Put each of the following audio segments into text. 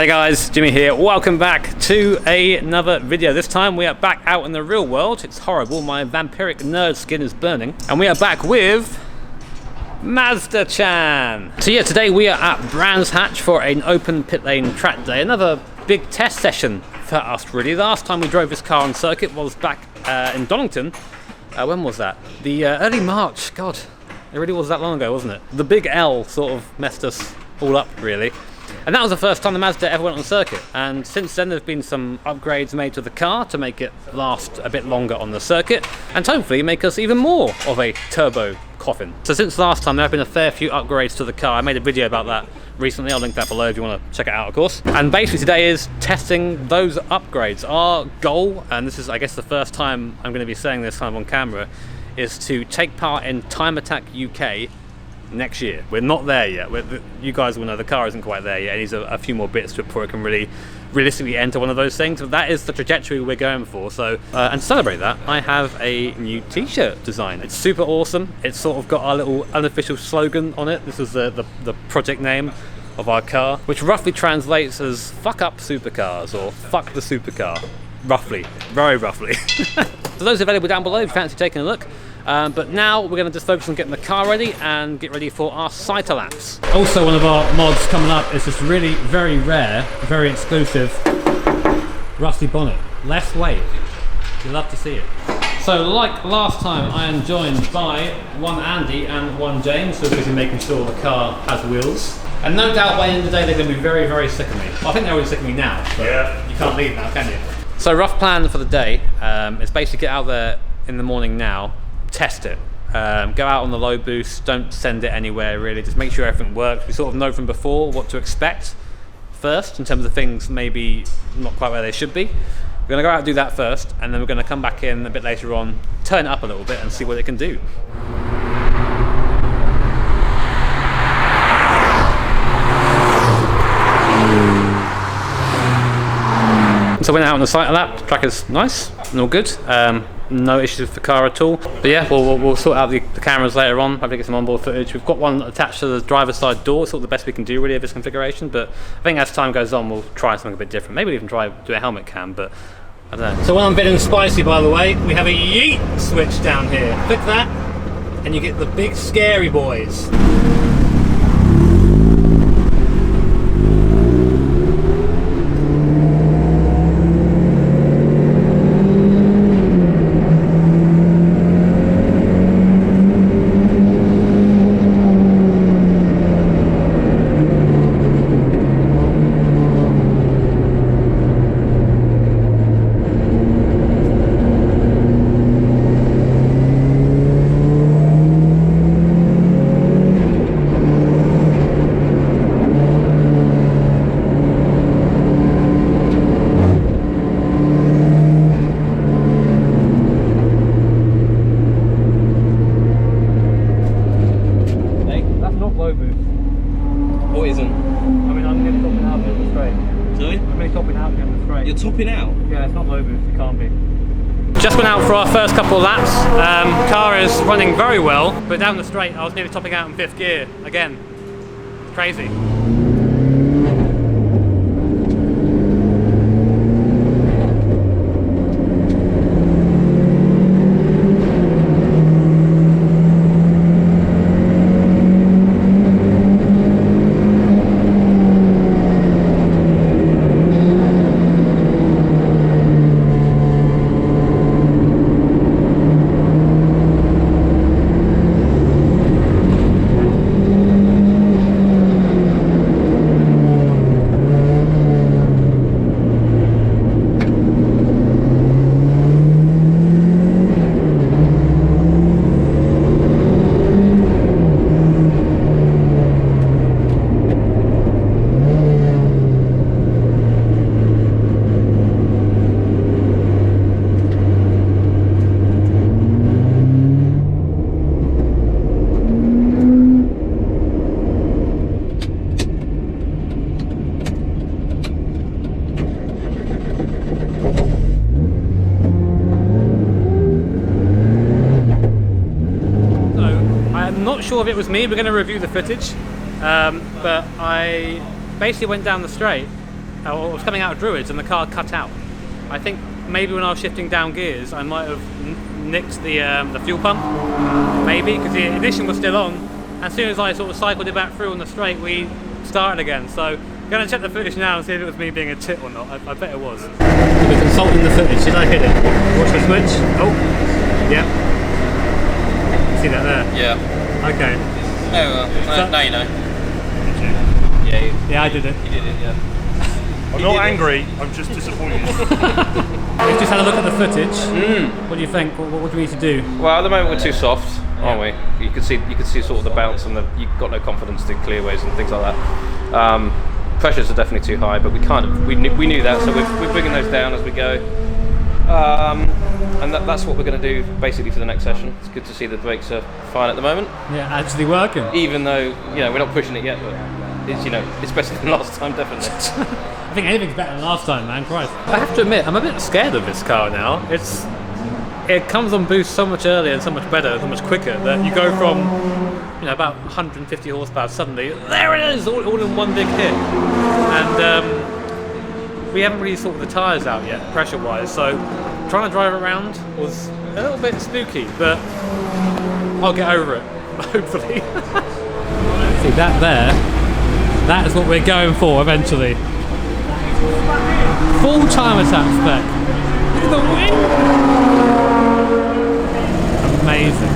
Hey guys, Jimmy here. Welcome back to another video. This time we are back out in the real world. It's horrible, my vampiric nerd skin is burning. And we are back with Mazda-chan. So yeah, today we are at Brands Hatch for an open pit lane track day. Another big test session for us really. The last time we drove this car on circuit was back in Donington. When was that? The early March. God, it really was that long ago, wasn't it? The big L sort of messed us all up really. And that was the first time the Mazda ever went on circuit, and since then there's been some upgrades made to the car to make it last a bit longer on the circuit and hopefully make us even more of a turbo coffin. So since last time there have been a fair few upgrades to the car. I made a video about that recently, I'll link that below if you want to check it out of course. And basically today is testing those upgrades. Our goal, and this is I guess the first time I'm going to be saying this kind of on camera, is to take part in Time Attack UK next year. We're not there yet. You guys will know the car isn't quite there yet. It needs a few more bits before it can really realistically enter one of those things. But that is the trajectory we're going for. So, and to celebrate that, I have a new t-shirt design. It's super awesome. It's sort of got our little unofficial slogan on it. This is the project name of our car, which roughly translates as "fuck up supercars" or "fuck the supercar." Roughly, very roughly. So those are available down below if you fancy taking a look. But now we're going to just focus on getting the car ready and get ready for our cycle laps. Also, one of our mods coming up is this really very rare, very exclusive rusty bonnet. Less weight. You'll love to see it. So like last time, I am joined by one Andy and one James, who are busy making sure the car has wheels. And no doubt by the end of the day they're going to be very, very sick of me. Well, I think they're already sick of me now, but yeah. You can't leave now, can you? So rough plan for the day is basically get out there in the morning now, test it, go out on the low boost, don't send it anywhere really, just make sure everything works. We sort of know from before what to expect first in terms of things maybe not quite where they should be. We're going to go out and do that first, and then we're going to come back in a bit later on, turn it up a little bit and see what it can do. So we went out on the cycle lap. The track is nice and all good. No issues with the car at all. But yeah, we'll sort out the cameras later on. Hopefully get some onboard footage. We've got one attached to the driver's side door. It's sort of the best we can do really of this configuration. But I think as time goes on, we'll try something a bit different. Maybe we'll even do a helmet cam, but I don't know. So when I'm bidding spicy, by the way, we have a yeet switch down here. Click that, and you get the big scary boys. You're topping out? Yeah, it's not low boost, it can't be. Just went out for our first couple of laps. Car is running very well, but down the straight I was nearly topping out in 5th gear again. Crazy. Sure if it was me, we're going to review the footage, but I basically went down the straight or was coming out of Druids, and the car cut out. I think maybe when I was shifting down gears, I might have nicked the fuel pump, maybe, because the ignition was still on. As soon as I sort of cycled it back through on the straight, we started again. So I'm going to check the footage now and see if it was me being a tit or not. I bet it was. We're consulting the footage. Did I hit it? Watch the switch. Oh, yeah. See that there? Yeah. Okay. Oh well, now you know. Yeah, I did it. You did it, yeah. I'm not angry, I'm just disappointed. We've just had a look at the footage. What do you think? What do we need to do? Well, at the moment we're too soft, aren't we? You can see sort of the bounce and you've got no confidence to clearways and things like that. Pressures are definitely too high, but we knew that, so we're bringing those down as we go. And that's what we're going to do basically for the next session. It's good to see the brakes are fine at the moment. Yeah, actually working. Even though we're not pushing it yet, but it's better than last time, definitely. I think anything's better than last time, man. Christ. I have to admit, I'm a bit scared of this car now. It comes on boost so much earlier and so much better, so much quicker that you go from about 150 horsepower suddenly. There it is, all in one big hit. And we haven't really sorted the tyres out yet, pressure-wise. So trying to drive it around was a little bit spooky, but I'll get over it, hopefully. See that there? That is what we're going for eventually. Full time attack spec. Look at the wing! Amazing.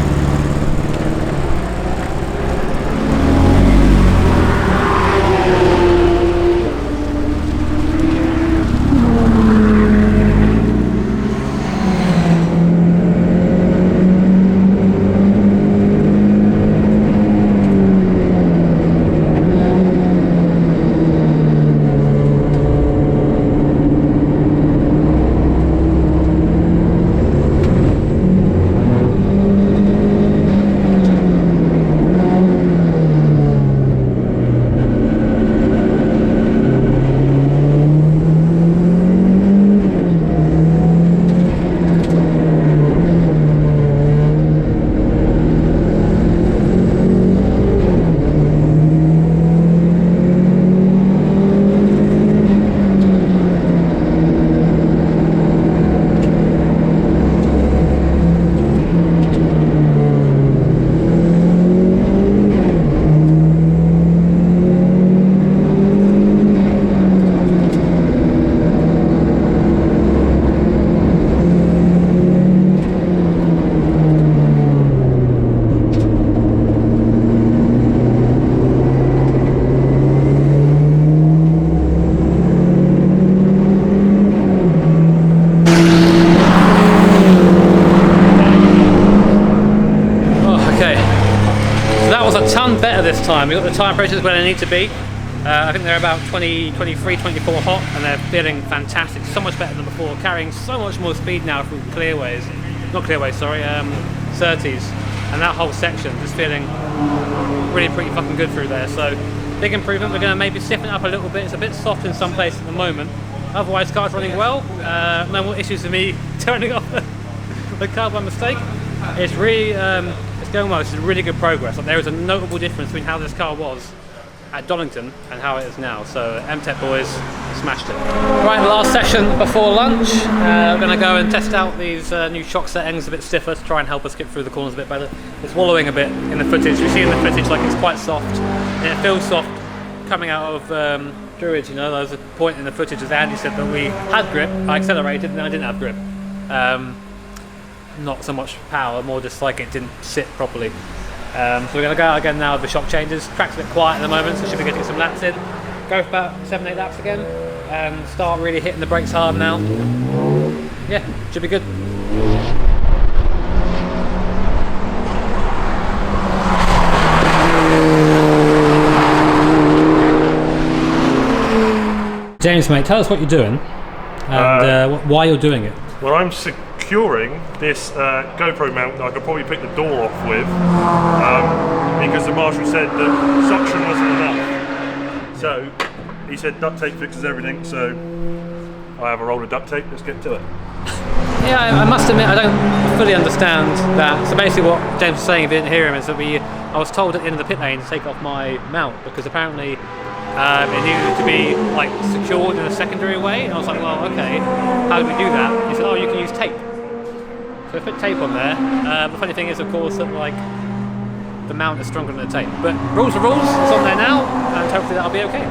Better this time. We've got the tyre pressures where they need to be. I think they're about 20, 23, 24 hot, and they're feeling fantastic. So much better than before, carrying so much more speed now through clearways. Not clearways, sorry, 30s. And that whole section just feeling really pretty fucking good through there. So big improvement. We're going to maybe stiffen it up a little bit. It's a bit soft in some places at the moment. Otherwise, car's running well. No more issues with me turning off the car by mistake. It's really it's going well. It's really good progress. Like, there is a notable difference between how this car was at Donington and how it is now. So MTech boys smashed it. Right, last session before lunch. We're going to go and test out these new shock settings, a bit stiffer, to try and help us get through the corners a bit better. It's wallowing a bit in the footage. You see in the footage like it's quite soft, and it feels soft coming out of Druids. There was a point in the footage, as Andy said, that we had grip. I accelerated and I didn't have grip. Not so much power, more just like it didn't sit properly. So we're going to go out again now with the shock changes. Track's a bit quiet at the moment, so should be getting some laps in. Go for about 7-8 laps again, and start really hitting the brakes hard now. Yeah, should be good. James, mate, tell us what you're doing and why you're doing it. Well, I'm securing this GoPro mount that I could probably pick the door off with because the marshal said that suction wasn't enough. So he said duct tape fixes everything, so I have a roll of duct tape. Let's get to it. Yeah, I must admit I don't fully understand that. So basically what James was saying, if you didn't hear him, is that I was told at the end of the pit lane to take off my mount because apparently It needed to be like secured in a secondary way, and I was like, well, okay, how do we do that? He said, oh, you can use tape. So I put tape on there. The funny thing is, of course, that like the mount is stronger than the tape. But rules are rules. It's on there now, and hopefully that'll be okay.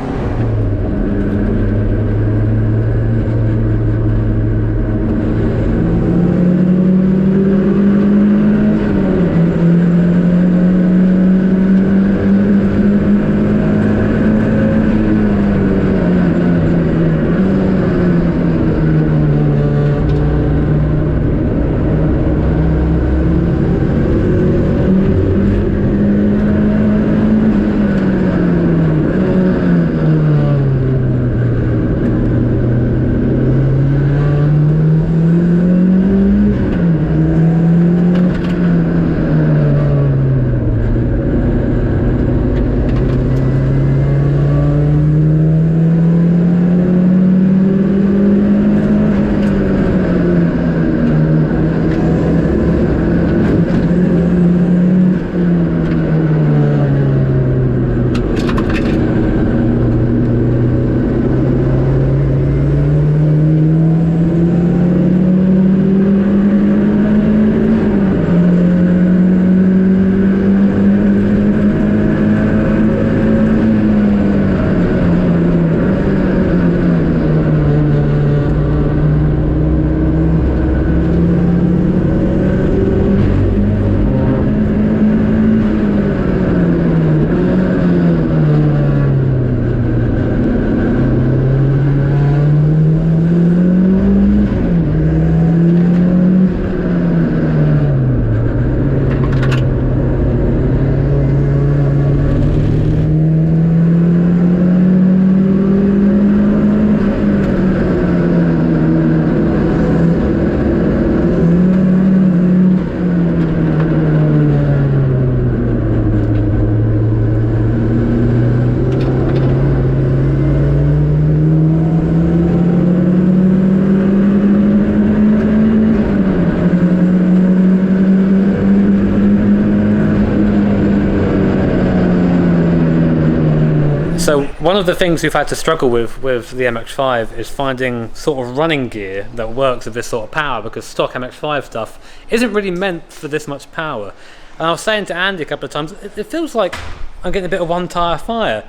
So one of the things we've had to struggle with the MX5 is finding sort of running gear that works with this sort of power, because stock MX5 stuff isn't really meant for this much power. And I was saying to Andy a couple of times, it feels like I'm getting a bit of one tyre fire.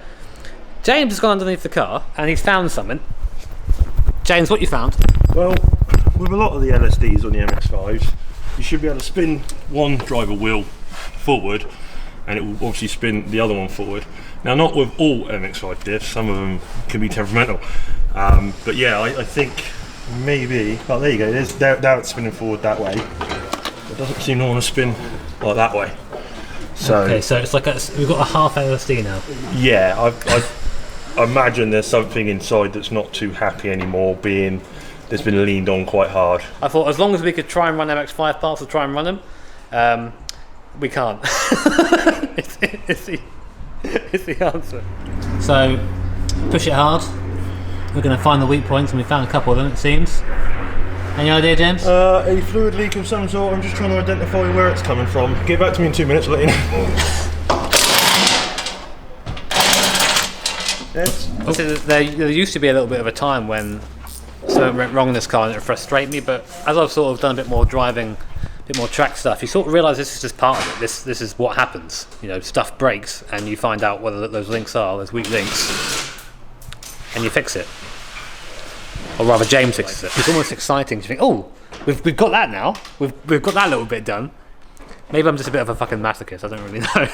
James has gone underneath the car and he's found something. James, what you found? Well, with a lot of the LSDs on the MX5s, you should be able to spin one driver wheel forward and it will obviously spin the other one forward. Now, not with all MX5 diffs, some of them can be temperamental. But yeah, I think maybe, well, there you go, now it's spinning forward that way. It doesn't seem to want to spin like that way. So, okay, so it's like we've got a half LSD now. Yeah, I imagine there's something inside that's not too happy anymore, being that's been leaned on quite hard. I thought as long as we could try and run MX5 parts, we'll try and run them. We can't. it's the answer. So, push it hard. We're going to find the weak points, and we found a couple of them, it seems. Any idea, James? A fluid leak of some sort. I'm just trying to identify where it's coming from. Get back to me in 2 minutes, I'll let you know. Yes. So there used to be a little bit of a time when something went wrong in this car and it would frustrate me, but as I've sort of done a bit more driving, a bit more track stuff, you sort of realise this is just part of it. This is what happens. You know, stuff breaks and you find out whether those links are, those weak links, and you fix it. Or rather, James fixes it. It's almost exciting to think, oh, we've got that now. We've got that little bit done. Maybe I'm just a bit of a fucking masochist, I don't really know.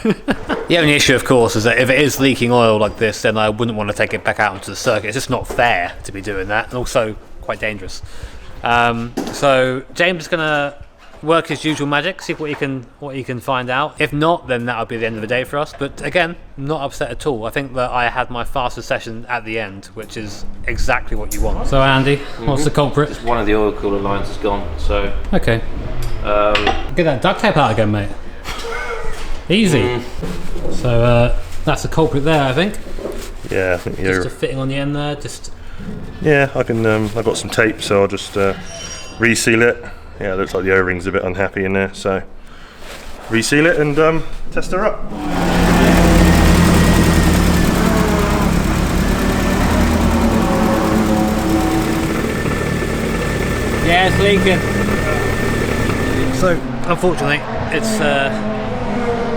The only issue, of course, is that if it is leaking oil like this, then I wouldn't want to take it back out into the circuit. It's just not fair to be doing that, and also quite dangerous. So James is going to work his usual magic, see what he can find out. If not, then that'll be the end of the day for us. But again, not upset at all. I think that I had my fastest session at the end, which is exactly what you want. So Andy, what's the culprit? Just one of the oil cooler lines is gone, so... Okay. Get that duct tape out again, mate. Easy. So that's the culprit there, I think. Yeah, I think you're... Just a fitting on the end there, just... Yeah, I can. I've got some tape, so I'll just reseal it. Yeah, it looks like the O-ring's a bit unhappy in there, so reseal it and test her up. Yeah, it's leaking. So, unfortunately, it's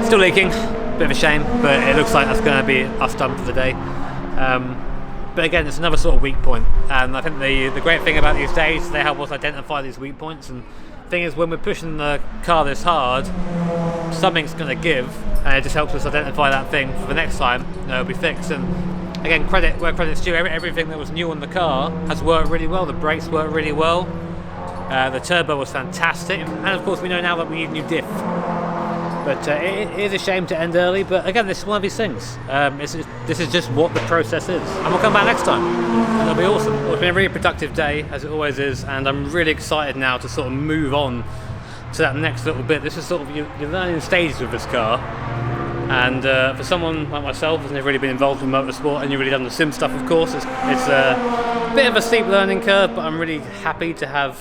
still leaking. Bit of a shame, but it looks like that's going to be us done for the day. But again, it's another sort of weak point, and I think the great thing about these days, they help us identify these weak points. And the thing is, when we're pushing the car this hard, something's going to give, and it just helps us identify that thing for the next time. It'll be fixed. And again, credit where credit's due. Everything that was new on the car has worked really well. The brakes work really well. The turbo was fantastic, and of course we know now that we need new diff. But it is a shame to end early, but again, this is one of these things. This is just what the process is. And we'll come back next time. And it'll be awesome. Well, it's been a really productive day, as it always is, and I'm really excited now to sort of move on to that next little bit. This is sort of your learning stages with this car. And for someone like myself who's never really been involved in motorsport, and you've really done the sim stuff, of course, it's a bit of a steep learning curve, but I'm really happy to have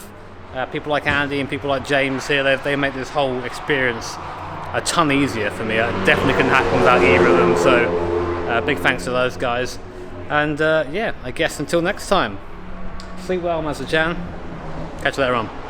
people like Andy and people like James here. They make this whole experience a ton easier for me. It definitely couldn't happen without either of them, so big thanks to those guys. And yeah, I guess until next time, sleep well, Master Jan. Catch you later on.